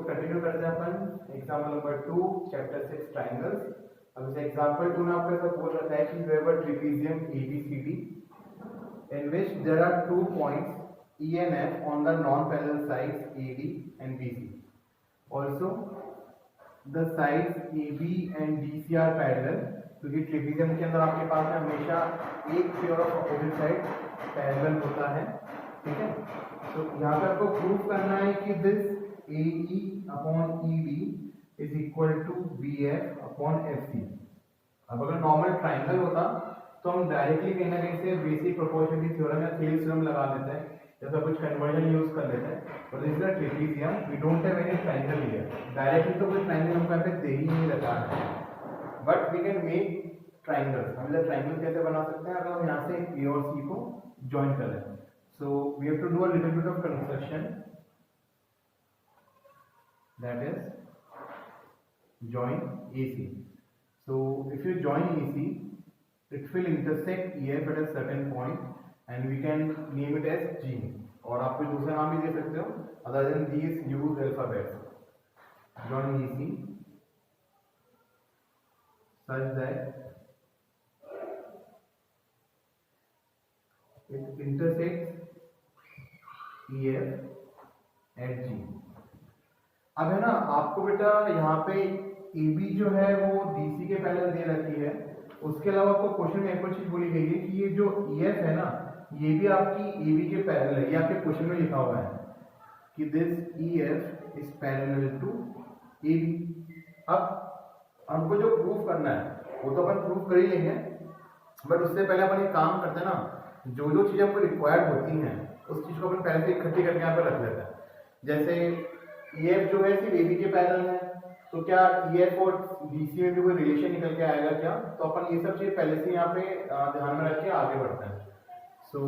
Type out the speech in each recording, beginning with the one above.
Continue करते हैं अपन example number 2 chapter 6 triangles. अब इस एग्जाम्पल 2 में आपको ऐसा बोल रखा है कि वे वर trapezium ABCD in which there are 2 points E and F on the non-parallel sides AD and BC. Also, the sides AB and BC are parallel, क्योंकि ट्रिपीजियम के अंदर आपके पास में हमेशा एक pair of opposite side parallel होता है। ठीक है, तो यहाँ पे आपको प्रूफ करना है कि this AE upon EB is equal to BF upon FC। अब अगर नॉर्मल ट्राइंगल होता तो हम डायरेक्टली कहीं ना कहीं से बेसिक प्रोपोर्शनलिटी थ्योरम या थेल्स थ्योरम लगा लेते हैं, जैसा कुछ कन्वर्जन यूज कर लेते हैं। But this is a trapezium, we don't have any triangle here. Directly तो कोई ट्राइंगल हमको यहाँ पे दे ही नहीं रखा है, but we can make triangle. हम इधर ट्राइंगल कैसे बना सकते हैं? अगर हम यहाँ से A और C को ज्वाइन कर लें, so we have to do a little bit of construction, that is join AC. So if you join AC, it will intersect EF at a certain point and we can name it as G, और आप कोई दूसरा नाम भी दे सकते हो other than these used alphabets. Join AC such that it intersects EF at G। अब है ना, आपको बेटा यहाँ पे AB जो है वो DC के पैरेलल दे रखी है। उसके अलावा आपको क्वेश्चन में एक और चीज बोली गई है कि ये जो EF है ना, ये भी आपकी AB के पैरेलल है। ये आपके क्वेश्चन में लिखा हुआ है कि this EF is parallel to AB। अब हमको जो प्रूफ करना है वो तो अपन प्रूफ कर ही लेंगे, बट उससे पहले अपन एक काम करते हैं ना, जो जो चीजें आपको रिक्वायर्ड होती हैं उस चीज को अपन पहले से इकट्ठी करके यहाँ पे रख लेते हैं। जैसे EF जो है सिर्फ AB के पैरेलल है, तो क्या EF और BC में भी कोई रिलेशन निकल के आएगा क्या? तो अपन ये सब चीज पहले से यहाँ पे ध्यान में रख के आगे बढ़ते हैं। सो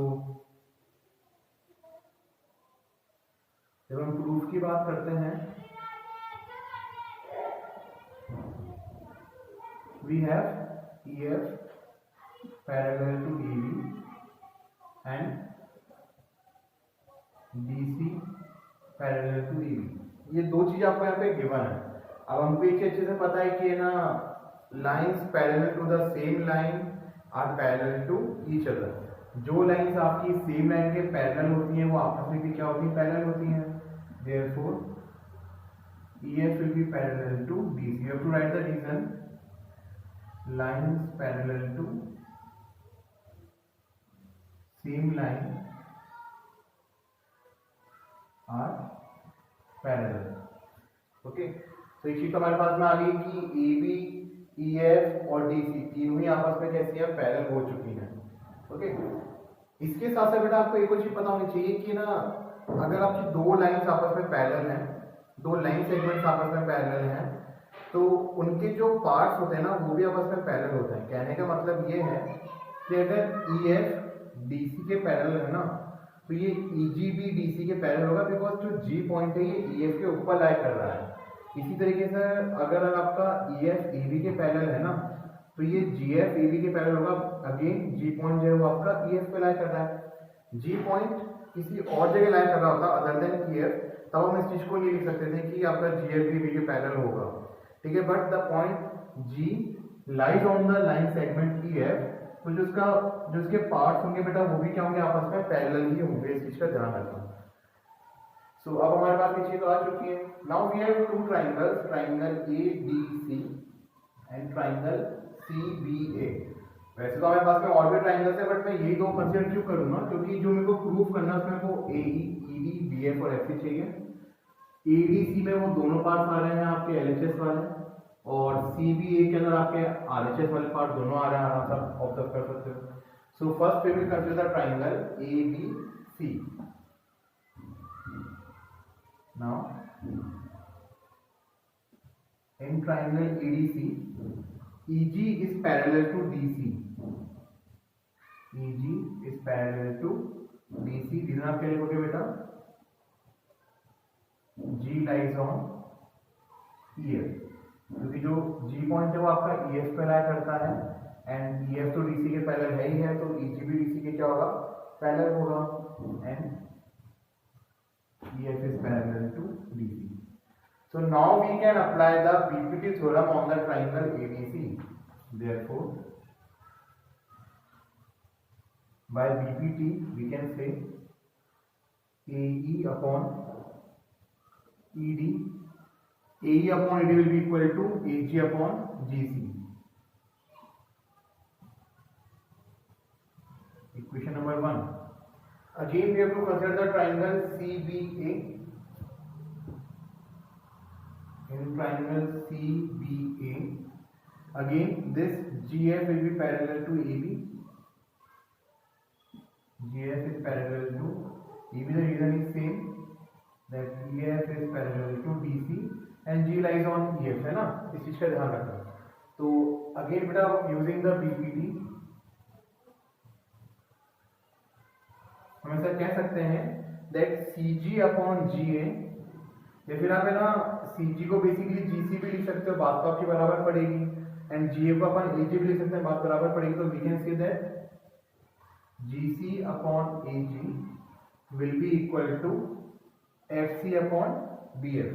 जब हम प्रूफ की बात करते हैं, we have EF parallel to AB and BC parallel to AB। ये दो चीज आपको यहाँ पे गिवन है। अब हमको एक अच्छे से पता है कि ना, lines parallel to the same line are parallel to each other. जो लाइंस आपकी सेम लाइन के पैरेलल होती हैं वो आपस में भी क्या होती है? पैरेलल होती हैं। Therefore EF will be parallel to BC। You have to write the reason. Lines parallel to same line are parallel। Okay, तो एक चीज हमारे पास में आ गई कि AB, EF और DC तीनों ही आपस में कैसी है? पैरेलल हो चुकी हैं। ओके, इसके साथ साथ बेटा आपको एक और चीज पता होनी चाहिए कि ना, अगर आपकी दो लाइंस आपस में पैरेलल हैं, दो लाइन सेगमेंट्स आपस में पैरेलल हैं, तो उनके जो पार्ट्स होते हैं ना वो भी आपस में पैरेलल होते हैं। कहने का मतलब ये है कि अगर EF DC के पैरेलल है ना, तो ये EG भी DC के पैरेलल होगा, बिकॉज जो G पॉइंट है ये EF के ऊपर लाई कर रहा है। इसी तरीके से अगर आपका EF AB के पैरेलल है ना, तो ये GF AB के पैरेलल होगा। अगेन G पॉइंट जो है वो आपका EF पे लाई कर रहा है। G पॉइंट किसी और जगह लाई कर रहा होता अदर देन EF, तब हम इस चीज को ये लिख सकते थे कि आपका GF भी AB के पैरेलल होगा। ठीक है, but the point G lies on the line segment EF, तो जो उसके पार्ट्स होंगे बेटा वो भी क्या होंगे? आपस में पैरेलल ही होंगे। इस चीज का ध्यान रखना। सो अब हमारे पास ये चीज आ चुकी है। Now we have two triangles, triangle ABC and triangle CBA। वैसे तो हमारे पास में और भी ट्राइंगल्स है, बट मैं यही दो कंसीडर क्यों करूंगा? क्योंकि जो मेरे को प्रूफ करना है उसमें वो AE, ED, BF और FC चाहिए। ADC में वो दोनों पार्ट्स आ रहे हैं आपके LHS वाले, और CBA के अंदर आपके RHS वाले पार्ट दोनों आ रहे हैं, आराम से ऑब्जर्व कर सकते हो। So first we will consider triangle ABC। Now in triangle ADC, EG is parallel to DC। EG is parallel to DC। Reason आप क्या लिखोगे बेटा? G lies on EF, क्योंकि जो G पॉइंट है वो आपका EF पे लाई करता है, एंड EF तो DC के पैरेलल है ही है, तो EG भी DC के क्या होगा? पैरेलल होगा, and EF is parallel to DC। So now we can apply the BPT theorem on the triangle ABC. Therefore, by BPT we can say AE upon ED. AE upon ED will be equal to AG upon GC. Equation number 1. Again we have to consider the triangle CBA. In triangle CBA, again this GF will be parallel to AB. GF is parallel to AB. The reason is same, that EF is parallel to DC and G lies on EF, है ना, इस चीज का ध्यान रखना. तो again बेटा using the BPT हम ऐसा कह सकते हैं that CG upon GA, या फिर आप है ना CG को बेसिकली GC भी लिख सकते हो, बात तो आपकी बराबर पड़ेगी, एंड GA को अपन AG भी लिख सकते हैं, बात बराबर पड़ेगी. तो we can say that GC upon AG will be equal to FC upon BF.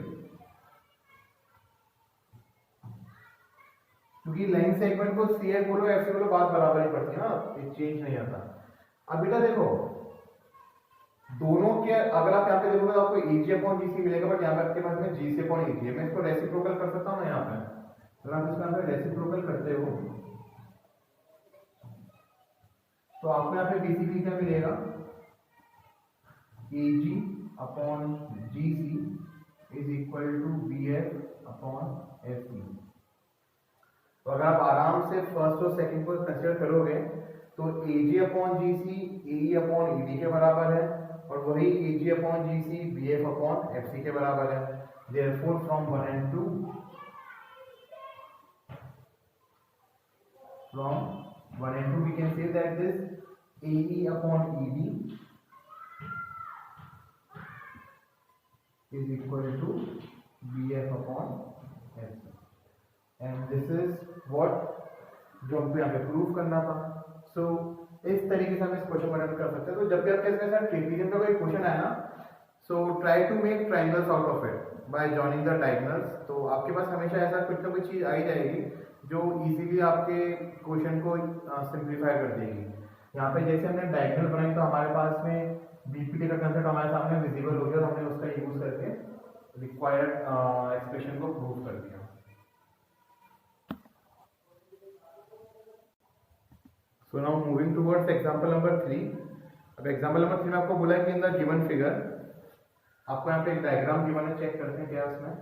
क्योंकि लाइन सेगमेंट को CF बोलो FC बोलो बात बराबर ही पड़ती है ना, ये चेंज नहीं आता. अब बेटा देखो दोनों के, अगर आप यहाँ पे देखोगे तो आपको AG अपॉन GC मिलेगा, बट यहाँ पे आपके पास में GC अपॉन AG है. मैं इसको रेसिप्रोकल कर सकता हूँ ना यहाँ पे, अगर आप इसका रेसिप्रोकल करते हो तो आपको यहाँ पे बेसिकली क्या मिलेगा, AG upon GC is equal to BF upon FC. तो अगर आप आराम से फर्स्ट और सेकंड को कंसीडर करोगे तो AG upon GC AE upon ED के बराबर है, और वही AG upon GC BF upon FC के बराबर है. Therefore from 1 and 2, from 1 and 2 we can say that this AE upon ED is equal to BF upon FC, and this is what जो हमको यहाँ पे प्रूव करना था. सो इस तरीके से हम इस क्वेश्चन को अटेम्प्ट कर सकते हैं. तो जब भी आपके साथ ट्रेपेजियम का कोई क्वेश्चन आए ना, so try to make triangles out of it by joining the diagonals. तो आपके पास हमेशा ऐसा कुछ ना कुछ चीज आ ही जाएगी जो इजीली आपके क्वेश्चन को सिंप्लीफाई कर देगी. यहाँ पे जैसे हमने डायगोनल बनाई तो हमारे पास में बीपीटी का कंसेप्ट हमारे सामने विजिबल हो गया, तो हमने उसका यूज करके रिक्वायर्ड एक्सप्रेशन को प्रूव कर दिया. So now moving towards example number 3. अब example number 3 में आपको बोला है कि in the given figure, आपको यहाँ पे एक डायग्राम गिवन है, चेक करते हैं क्या है उसमें.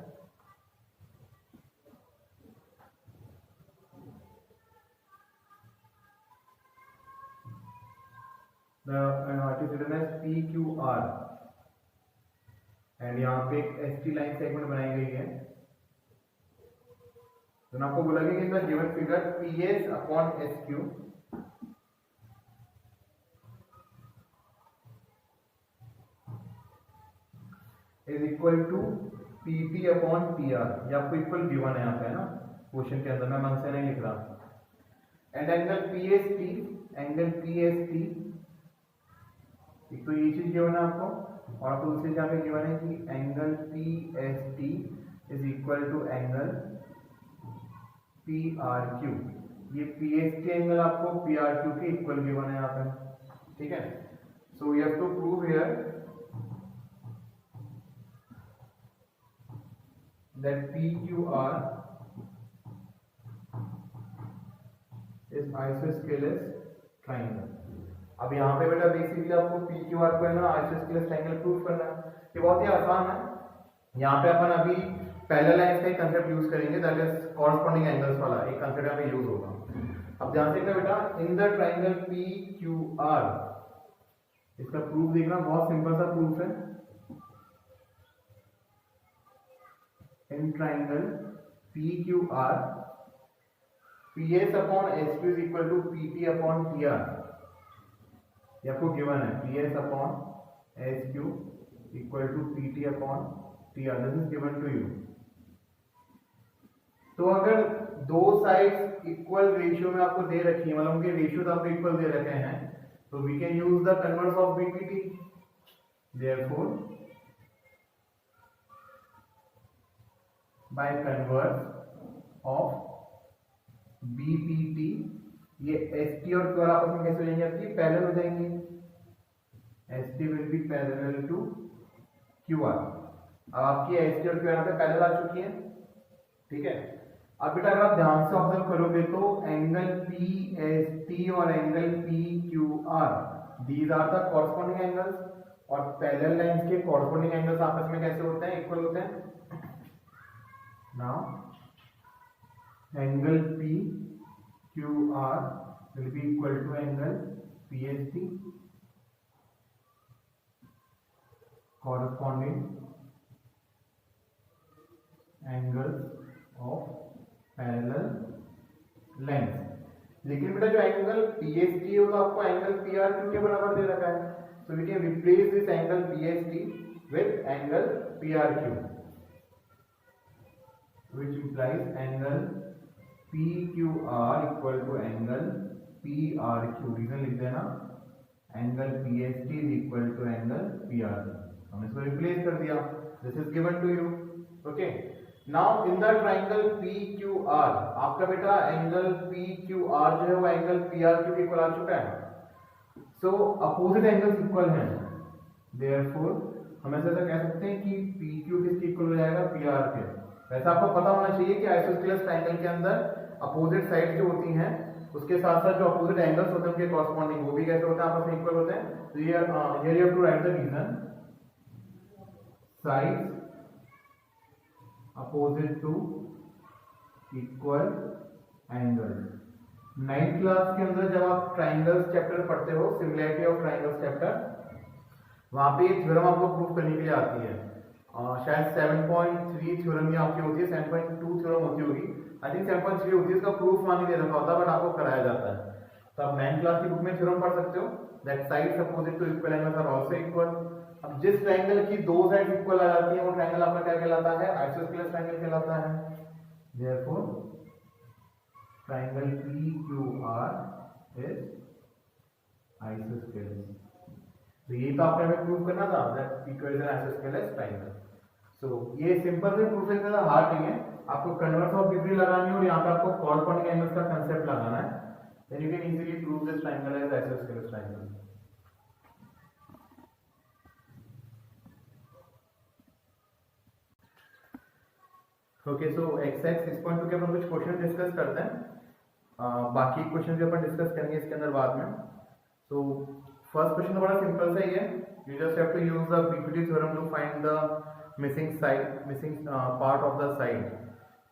it is written as PQR and यहाँ पे एक ST लाइन सेगमेंट बनाई गई है. तो आपको बोला गया कि in the given figure PS upon SQ is equal to PP upon PR. ये आपको इक्वल गिवन है यहाँ पे, है ना, क्वेश्चन के अंदर, मैं मन से नहीं लिख रहा. And angle PST, angle PST, एक तो ये चीज गिवन है आपको, और आपको दूसरी जगह पे गिवन है कि angle PST is equal to angle PRQ. ये PST एंगल आपको PRQ के इक्वल गिवन है यहाँ पे, ठीक है. So you have to prove here that PQR is isosceles triangle. अब यहाँ पे बेटा बेसिकली आपको PQR को है ना isosceles triangle प्रूव करना है. ये बहुत ही आसान है. यहाँ पे अपन अभी पैरेलल लाइंस का एक कंसेप्ट यूज करेंगे, दैट इज कॉरस्पॉन्डिंग एंगल्स वाला एक कंसेप्ट यहाँ पे यूज होगा. अब ध्यान से देखना बेटा, इन द ट्राइंगल PQR, इसका प्रूफ देखना, बहुत सिंपल सा प्रूफ है. in triangle PQR, PS upon SQ is equal to PT upon PR. ये आपको गिवन है, PS upon SQ equal to PT upon PR. This is given to you. तो अगर दो साइड्स इक्वल रेशियो में आपको दे रखी है, मतलब उनके रेशियो आपको इक्वल दे रखे हैं, तो we can use the converse of BPT. Therefore by converse of BPT। ये ST और QR आपस में कैसे हो जाएंगे, आपकी पैरेलल हो जाएंगे। ST will be parallel to QR। अब आपकी ST और QR पे पैरेलल आ चुकी है, ठीक है। अब बेटा अगर आप ध्यान से ऑब्जर्व करोगे तो एंगल PST और angle PQR these are the corresponding angles, और पैरेलल लाइंस के कॉरस्पॉन्डिंग एंगल्स आपस में कैसे होते हैं, इक्वल होते हैं। Now angle PQR will be equal to angle PST, corresponding angles of parallel length। लेकिन बेटा जो एंगल PST है वो आपको एंगल PRQ के बराबर दे रखा है, so we can replace this angle PST with angle PRQ, which implies angle PQR equal to angle PRQ। रीजन लिख देना, angle PST is equal to angle PRQ। हमने इसको रिप्लेस कर दिया, this is given to you, okay. Now in the triangle PQR आपका बेटा angle PQR जो है वो एंगल PRQ के इक्वल आ चुका है, सो अपोजिट एंगल्स इक्वल हैं, देयरफॉर हम ऐसा कह सकते हैं कि PQ किसके इक्वल हो जाएगा, PR के। वैसे आपको पता होना चाहिए कि आइसोस्केलस ट्रायंगल के अंदर अपोजिट साइड जो होती हैं उसके साथ साथ जो अपोजिट एंगल्स होते हैं उनके कॉरस्पॉन्डिंग वो भी कैसे होते हैं, आपस में इक्वल होते हैं। तो here you have to write the reason, sides opposite to equal angle. Ninth class के अंदर जब आप ट्राइंगल्स चैप्टर पढ़ते हो, सिमिलैरिटी ऑफ ट्राइंगल्स चैप्टर, वहां पे एक थ्योरम आपको प्रूव करने के लिए आती है, शायद 7.3 थ्योरम ही आपकी होती है, 7.2 थ्योरम होती होगी, आई थिंक 7.3 होती है। इसका प्रूफ वहां नहीं दे रखा होता बट आपको कराया जाता है। तो आप 9th क्लास की बुक में थ्योरम पढ़ सकते हो, that sides opposite to equal angles are also equal. अब जिस ट्रायंगल की दो साइड इक्वल आ जाती है वो ट्रायंगल आपका क्या कहलाता है, आइसोस्केलस ट्रायंगल कहलाता है। Therefore triangle PQR is isosceles. तो ये तो आपने हमें प्रूव करना था that PQ is an isosceles triangle. So ये सिंपल से प्रूफ है, ज्यादा हार्ड नहीं है, आपको कन्वर्स ऑफ डिग्री लगानी है और यहाँ पे आपको कॉरस्पॉन्डिंग एंगल्स का कांसेप्ट लगाना है, then you can easily prove this triangle as isosceles triangle. Okay, so exercise 6.2 के अपन कुछ क्वेश्चन डिस्कस करते हैं, बाकी क्वेश्चन भी अपन डिस्कस करेंगे इसके अंदर बाद में। सो फर्स्ट क्वेश्चन तो बड़ा सिंपल सा ही है, you just have to use the BPT theorem to find the missing side, missing part of the side,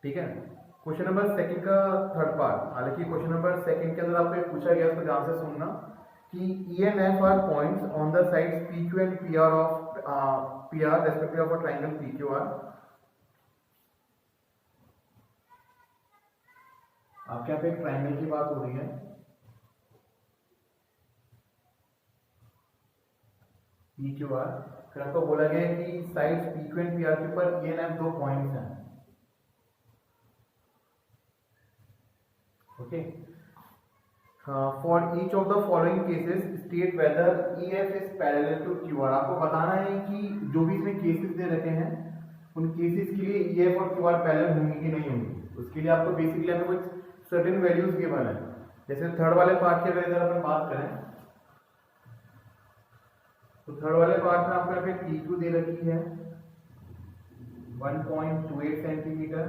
ठीक है। क्वेश्चन नंबर सेकंड का थर्ड पार्ट, हालांकि क्वेश्चन नंबर सेकंड के अंदर आपको एक पूछा गया, उसको ध्यान से सुनना कि E and F are points on the sides PQ and PR of PR respective of a triangle PQR। आपके यहाँ पे एक ट्रायंगल की बात हो रही है, PQR, फिर आपको बोला गया है कि साइड्स PQ एंड PR के ऊपर E and F दो पॉइंट्स हैं, okay. For each of the following cases state whether EF is parallel to QR। आपको बताना है कि जो भी इसमें केसेस दे रखे हैं उन केसेस के लिए EF और QR पैरेलल होंगी कि नहीं होंगी। उसके लिए आपको बेसिकली हमें कुछ सर्टेन वैल्यूज गिवन है। जैसे थर्ड वाले पार्ट की अगर अपन बात करें तो थर्ड वाले पार्ट में आपको यहाँ पे PQ दे रखी है 1.28 सेंटीमीटर,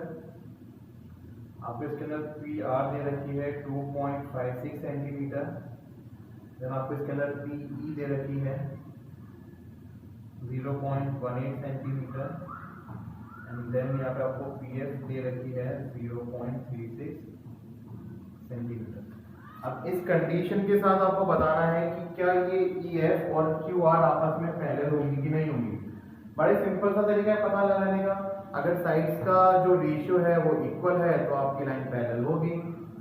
आपको इसके अंदर PR दे रखी है 2.56 सेंटीमीटर, देन आपको इसके अंदर PE दे रखी है 0.18 सेंटीमीटर, एंड देन यहाँ पे आपको PF दे रखी है 0.36 सेंटीमीटर। अब इस कंडीशन के साथ आपको बताना है कि क्या ये EF और QR आपस में पैरेलल होंगी कि नहीं होंगी। बड़े सिंपल सा तरीका है पता लगाने का, अगर साइड्स का जो रेशियो है वो इक्वल है तो आपकी लाइन पैरेलल होगी,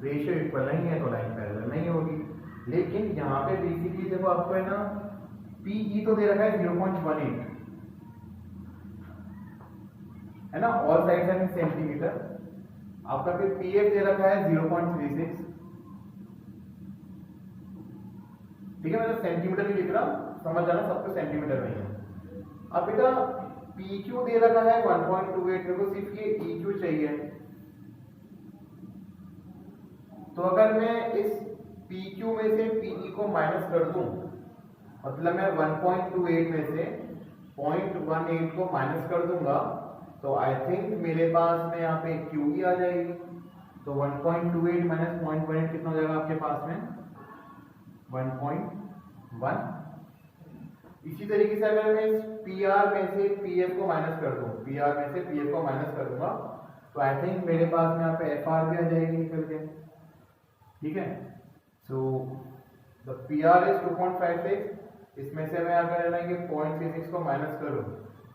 रेशियो इक्वल नहीं है तो लाइन पैरेलल नहीं होगी। लेकिन यहाँ पे बेसिकली देखो आपको है ना PE तो दे रखा है 0.18 है ना, all sides are in centimetre, आपका फिर PF दे रखा है 0.36, ठीक है। मैं तो सेंटीमीटर ही लिख रहा हूं, समझ जाना सबको सेंटीमीटर में है। अब बेटा PQ दे रखा है 1.28, मेरे को सिर्फ ये EQ चाहिए। तो अगर मैं इस PQ में से PE को माइनस कर दूं, मतलब मैं 1.28 में से 0.18 को माइनस कर दूंगा, तो आई थिंक मेरे पास में यहाँ पे QE आ जाएगी। तो 1.28 माइनस 0.18 कितना हो जाएगा आपके पास में 1.1। इसी तरीके से अगर मैं इस PR में से PF को माइनस कर दूं, PR में से PF को माइनस कर दूंगा, तो आई थिंक मेरे पास में यहाँ पे FR भी आ जाएगी निकल के। ठीक है, सो द PR इज 2.56। इसमें से मैं अगर है ना ये 0.36 को माइनस करूं,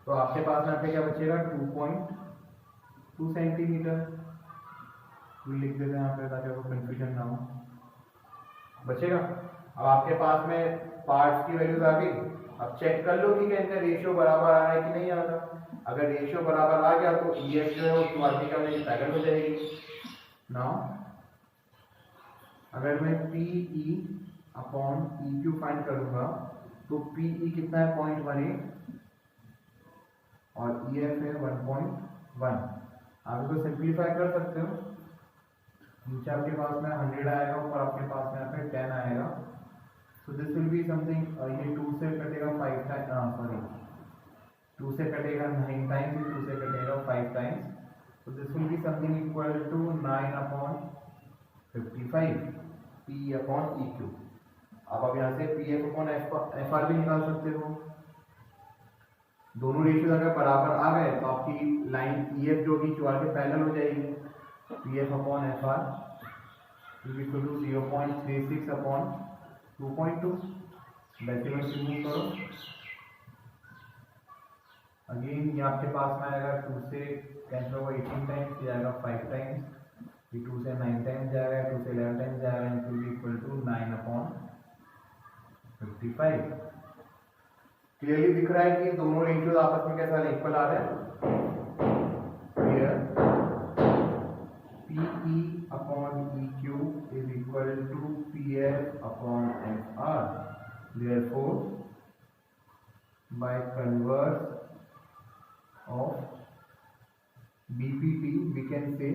तो आपके पास यहाँ पे क्या बचेगा 2.2 सेंटीमीटर। लिख देते हैं यहाँ पे ताकि आपको कंफ्यूजन ना हो, बचेगा। अब आपके पास में पार्ट्स की वैल्यूज आ गई। अब चेक कर लो कि क्या इनका रेशियो बराबर आ रहा है कि नहीं आ रहा। अगर रेशियो बराबर आ गया तो EF जो है वो QRP का वैल्यू पैरेलल हो जाएगी। नाउ अगर मैं PE अपॉन EQ फाइंड करूंगा, तो PE कितना है 0.18 और EF है 1.1। आप इसको सिंप्लीफाई कर सकते हो। नीचे आपके पास में 100 आएगा, ऊपर आपके पास में यहाँ पे 10 आएगा। सो दिस विल बी समथिंग, ये 2 से कटेगा 5 टाइम, सॉरी 2 से कटेगा 9 टाइम्स, 2 से कटेगा 5 times. So this will be something equal to 9/55 P upon EQ। अब यहाँ से PF अपॉन FR भी निकाल सकते हो। दोनों रेशियो अगर बराबर आ गए तो आपकी लाइन EF जो कि QR के पैरेलल हो जाएगी। PF upon FR equal to 0.36 upon 2.2। Decimal remove करो, अगेन ये आपके पास में आएगा 2 से कैंसिल होगा 18 टाइम्स, ये आएगा 5 टाइम्स, ये 2 से 9 टाइम्स जाएगा, 2 से 11 टाइम्स जाएगा, इक्वल टू 9/55। क्लियरली दिख रहा है कि दोनों रेशियोज आपस में कैसा इक्वल आ रहे हैं। PE upon EQ is equal to PF upon FR. Therefore, by converse of BPT, we can say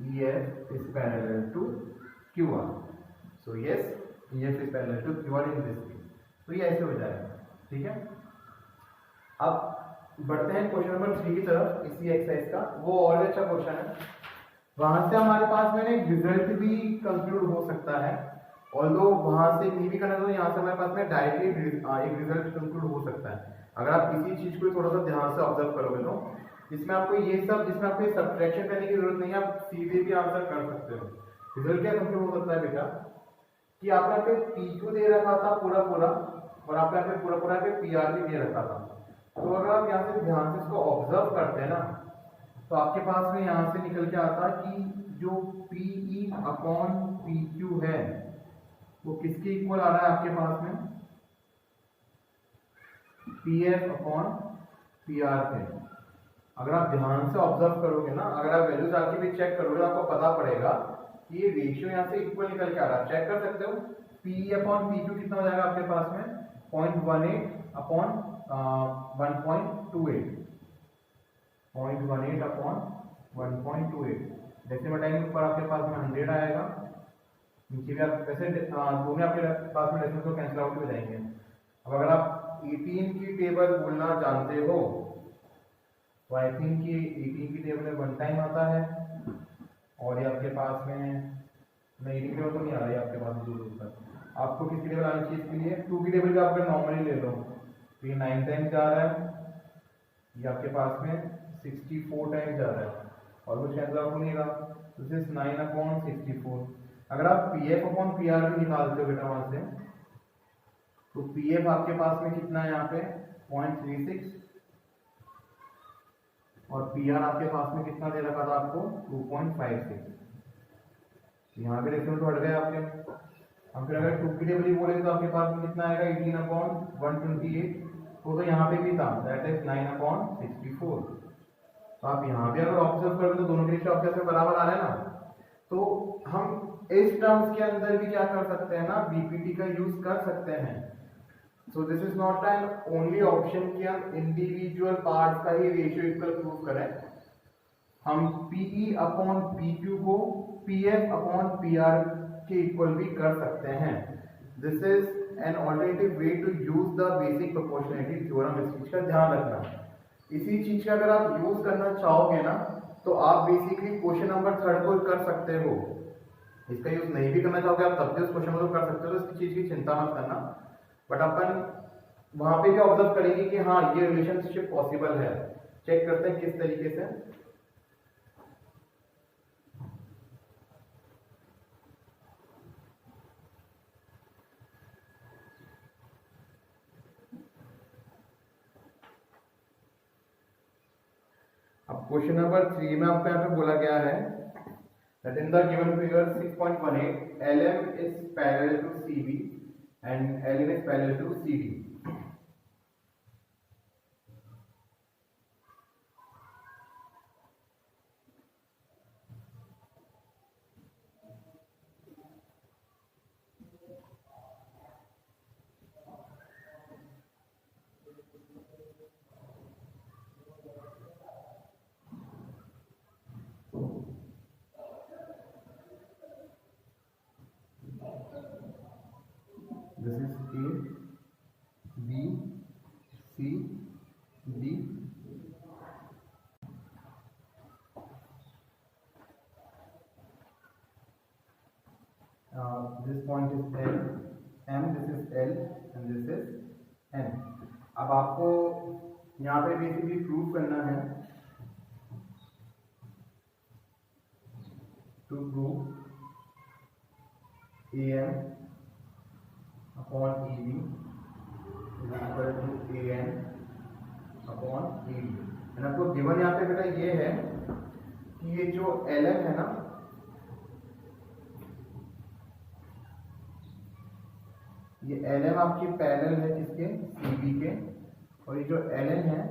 EF is parallel to QR. So yes, EF is parallel to QR in this case. तो ये ऐसे हो जाएगा। ठीक है, अब बढ़ते हैं क्वेश्चन नंबर 3 की तरफ, इसी एक्सरसाइज का। वो और अच्छा क्वेश्चन है, वहां से हमारे पास में एक रिजल्ट भी कंक्लूड हो सकता है। ऑल्दो वहां से नहीं भी करना तो यहाँ से हमारे पास में डायरेक्टली एक रिजल्ट कंक्लूड हो सकता है। अगर आप किसी चीज को थोड़ा सा ध्यान से ऑब्जर्व करोगे तो इसमें आपको ये सब, जिसमें आपको सब्ट्रैक्शन करने की जरूरत नहीं है, आप सीधे भी आंसर कर सकते हो। रिजल्ट क्या कंक्लूड हो सकता है बेटा, कि आपने यहाँ पे PQ दे रखा था पूरा पूरा, और आपने यहाँ पे पूरा पूरा PR भी दे रखा था। तो अगर आप यहाँ से ध्यान से इसको ऑब्जर्व करते हैं ना, तो आपके पास में यहाँ से निकल के आता कि जो PE अपॉन PQ है वो किसके इक्वल आ रहा है आपके पास में, PF अपॉन PR के। अगर आप ध्यान से ऑब्जर्व करोगे ना, अगर आप वैल्यूज आके भी चेक करोगे, आपको पता पड़ेगा कि ये रेशियो यहाँ से इक्वल निकल के आ रहा है। चेक कर सकते हो, PE अपॉन PQ कितना हो जाएगा आपके पास में 0.18 अपॉन 1.28, 0.18 अपॉन 1.28। डेसिमल टाइम ऊपर आपके पास में 100 आएगा, नीचे भी आप वैसे दोनों आपके पास में डेसिमल तो कैंसिल आउट हो जाएंगे। अब अगर आप 18 की टेबल बोलना जानते हो तो आई थिंक कि 18 की टेबल में 1 टाइम आता है, और ये आपके पास में नहीं 18 की टेबल तो नहीं आ रहा है आपके पास दूर दूर तक। आपको किसकी टेबल आनी चाहिए इसके लिए, 2 की टेबल भी आप अगर नॉर्मली ले लो तो ये 9 टाइम्स जा रहा है, ये आपके पास में 64 टाइम्स जा रहा है, और कुछ कैंसिल आउट नहीं रहा, दिस इज 9/64। अगर आप PF अपॉन PR भी निकालते हो बेटा वहां से, तो PF आपके पास में कितना है यहाँ पे 0.36, और PR आपके पास में कितना दे रखा था आपको 2.56। यहाँ पे डेसिमल तो हट गए आपके। हम फिर अगर 2 की टेबल ही बोलेंगे तो आपके पास में कितना आएगा 18/128, तो यहाँ पे भी था, दैट इज 9/64। तो आप यहाँ भी अगर ऑब्जर्व करोगे तो दोनों के रेशियो आपके बराबर आ रहे हैं ना। तो हम इस टर्म्स के अंदर भी क्या कर सकते हैं ना, BPT का यूज कर सकते हैं। सो this is not an only option कि हम इंडिविजुअल पार्ट्स का ही रेशियो इक्वल प्रूव करें, हम PE अपॉन PQ को PF अपॉन PR के इक्वल भी कर सकते हैं। This is an alternative way to use the basic proportionality theorem. इस चीज का ध्यान रखना, इसी चीज का अगर आप यूज करना चाहोगे ना तो आप बेसिकली क्वेश्चन नंबर 3 को कर सकते हो। इसका यूज नहीं भी करना चाहोगे आप तब भी उस क्वेश्चन को कर सकते हो, तो इसकी चीज की चिंता मत करना। बट अपन वहां पे भी ऑब्जर्व करेंगे कि हाँ ये रिलेशनशिप पॉसिबल है। चेक करते हैं किस तरीके से। अब क्वेश्चन नंबर 3 में आपको यहाँ पे बोला गया है that in the given figure 6.18 LM is parallel to CB and LN is parallel to CD. This is A, B, C, D. This point is L, M, this is L and this is N. अब आपको यहाँ पे basically prove करना है to prove AM upon EB is equal to AN upon EB। And आपको given यहाँ पे बेटा ये है कि ये जो LM है ना, ये LM आपकी पैरेलल है किसके, CB के, और ये जो LN है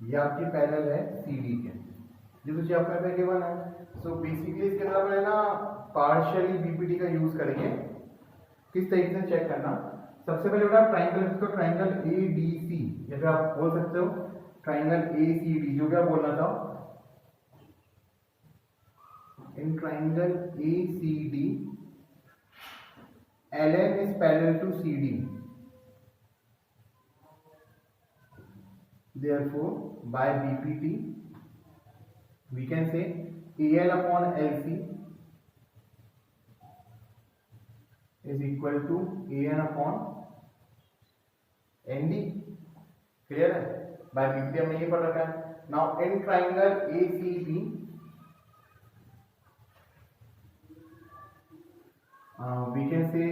ये आपकी पैरेलल है CD के। ये तो चीज आपको गिवन है। सो बेसिकली इसके अंदर है ना पार्शियली BPT का यूज करेंगे। किस तरीके से चेक करना, सबसे पहले बेटा ट्राइंगल, इसको ट्राइंगल ADC या फिर आप बोल सकते हो ट्राइंगल ACD, जो भी आप बोलना चाहो। In triangle ACD LN is parallel to CD, therefore by BPT we can say AL upon LC is equal to AN upon ND। Clear है, बाय BPT हमने ये पढ़ रखा है। Now in triangle ACB we can say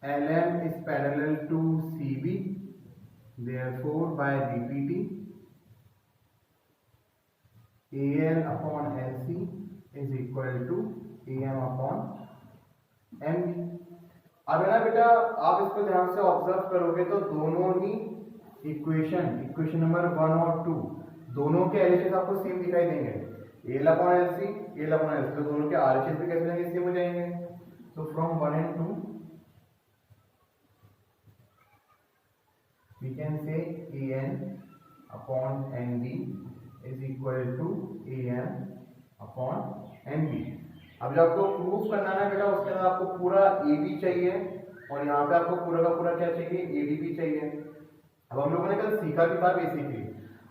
LM is parallel to CB, therefore by BPT AL upon LC is equal to AM upon MB। अब है ना बेटा आप इसको ध्यान से ऑब्जर्व करोगे तो दोनों ही इक्वेशन नंबर 1 और 2 दोनों के एलएचएस आपको सेम दिखाई देंगे। AL upon LC, AL upon LC, तो दोनों के आरएचएस भी कैसे जाएंगे, सेम हो जाएंगे। So from 1 and 2 we can say AN upon ND is equal to AM upon NB। अब जब आपको प्रूफ करना है बेटा उसके अंदर आपको पूरा AB चाहिए और यहाँ पे आपको पूरा का पूरा क्या चाहिए, AD भी चाहिए। अब हम लोगों ने कल सीखा भी था बेसिकली,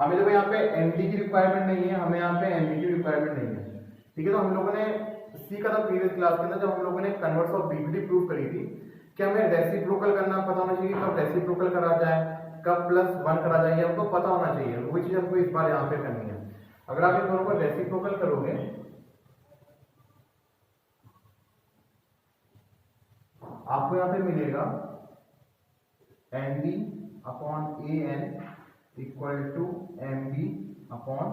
हमें देखो यहाँ पे ND की रिक्वायरमेंट नहीं है, हमें यहाँ पे NB की रिक्वायरमेंट नहीं है। ठीक है, तो हम लोगों ने सीखा था प्रीवियस क्लास के अंदर जब हम लोगों ने कन्वर्स ऑफ BPT प्रूव करी थी कि हमें रेसिप्रोकल करना पता होना चाहिए, कब रेसिप्रोकल करा जाए, कब +1 करा जाए, हमको पता होना चाहिए। वही चीज हमको इस बार यहाँ पे करनी है। अगर आप इन दोनों को रेसिप्रोकल करोगे आपको यहाँ पे मिलेगा ND upon AN equal to MB upon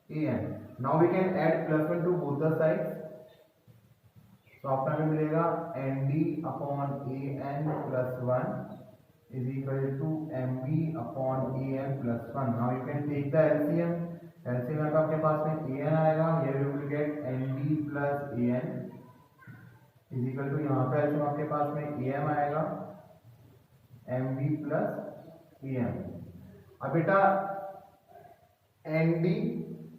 AN। Now we can add +1 to both the sides, तो आपका हमें मिलेगा ND upon AN +1 is equal to MB upon AN +1। Now you can take the LCM। LCM में आपके पास में AN आएगा, here you will get ND plus AN is equal to, यहाँ पे LCM आपके पास में AM आएगा, M B plus A M. अब बेटा N D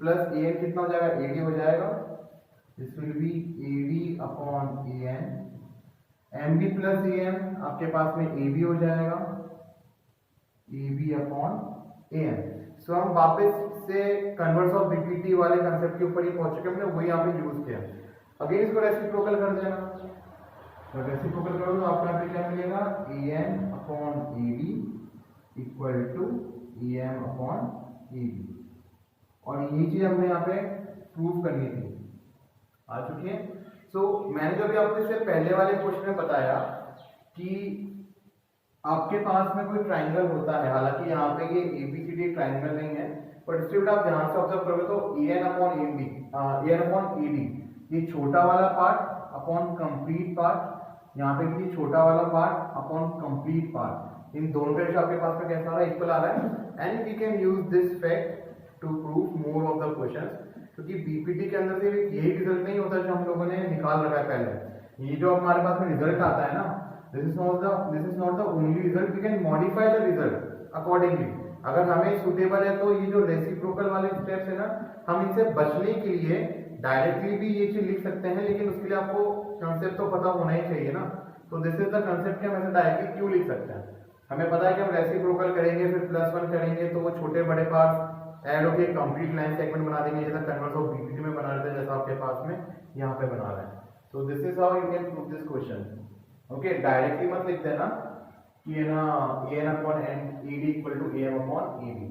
plus A N कितना हो जाएगा, ए डी हो जाएगा, this will be A D upon A N. M B plus A N आपके पास में ए बी हो जाएगा, A B upon A N. So हम वापस से कन्वर्स ऑफ बीपीटी वाले कंसेप्ट के ऊपर ही पहुंच चुके, हमने वही यहाँ पे यूज किया। अगेन इसको रेसिप्रोकल कर देना, तो रेसिप्रोकल करो तो आपका यहाँ पे क्या मिलेगा, A N upon A D equal to A M upon A D. और ये चीज हमने यहाँ पे प्रूव करनी थी, आ चुकी है। सो मैंने जो भी आपको इससे पहले वाले क्वेश्चन में बताया कि आपके पास में कोई ट्राइंगल होता है, हालांकि यहाँ पे ये एबीसीडी ट्राइंगल नहीं है, बट स्टिल आप ध्यान से ऑब्जर्व करोगे तो A N upon A D, A N upon A D, ये छोटा वाला पार्ट अपॉन कंप्लीट पार्ट, यहाँ पे भी छोटा वाला पार्ट अपॉन कंप्लीट पार्ट, इन दोनों का रेशियो आपके पास में कैसा आ रहा है, इक्वल आ रहा है। And we can use this fact to prove more of the questions, क्योंकि बीपीटी के अंदर से यही रिजल्ट नहीं होता जो हम लोगों ने निकाल रखा है पहले। ये जो हमारे पास में रिजल्ट आता है ना, this is not the only result, we can modify the result accordingly. अगर हमें सुटेबल है तो ये जो रेसिप्रोकल वाले स्टेप्स है ना, हम इनसे बचने के लिए डायरेक्टली भी ये चीज लिख सकते हैं, लेकिन उसके लिए आपको कंसेप्ट तो पता होना ही चाहिए ना। तो दिस इज द कंसेप्ट कि हम ऐसे डायरेक्टली क्यों लिख सकते हैं। हमें पता है कि हम रेसिप्रोकल करेंगे, फिर +1 करेंगे तो वो छोटे बड़े पार्ट्स ऐड होके एक कंप्लीट लाइन सेगमेंट बना देंगे, जैसा कन्वर्स ऑफ बीपीटी में बना रहे थे, जैसा आपके पास में यहाँ पे बना रहा है। So this is how you can prove this question. Okay, directly मत लिख देना कि ना A N upon N A D equal to A M upon A D.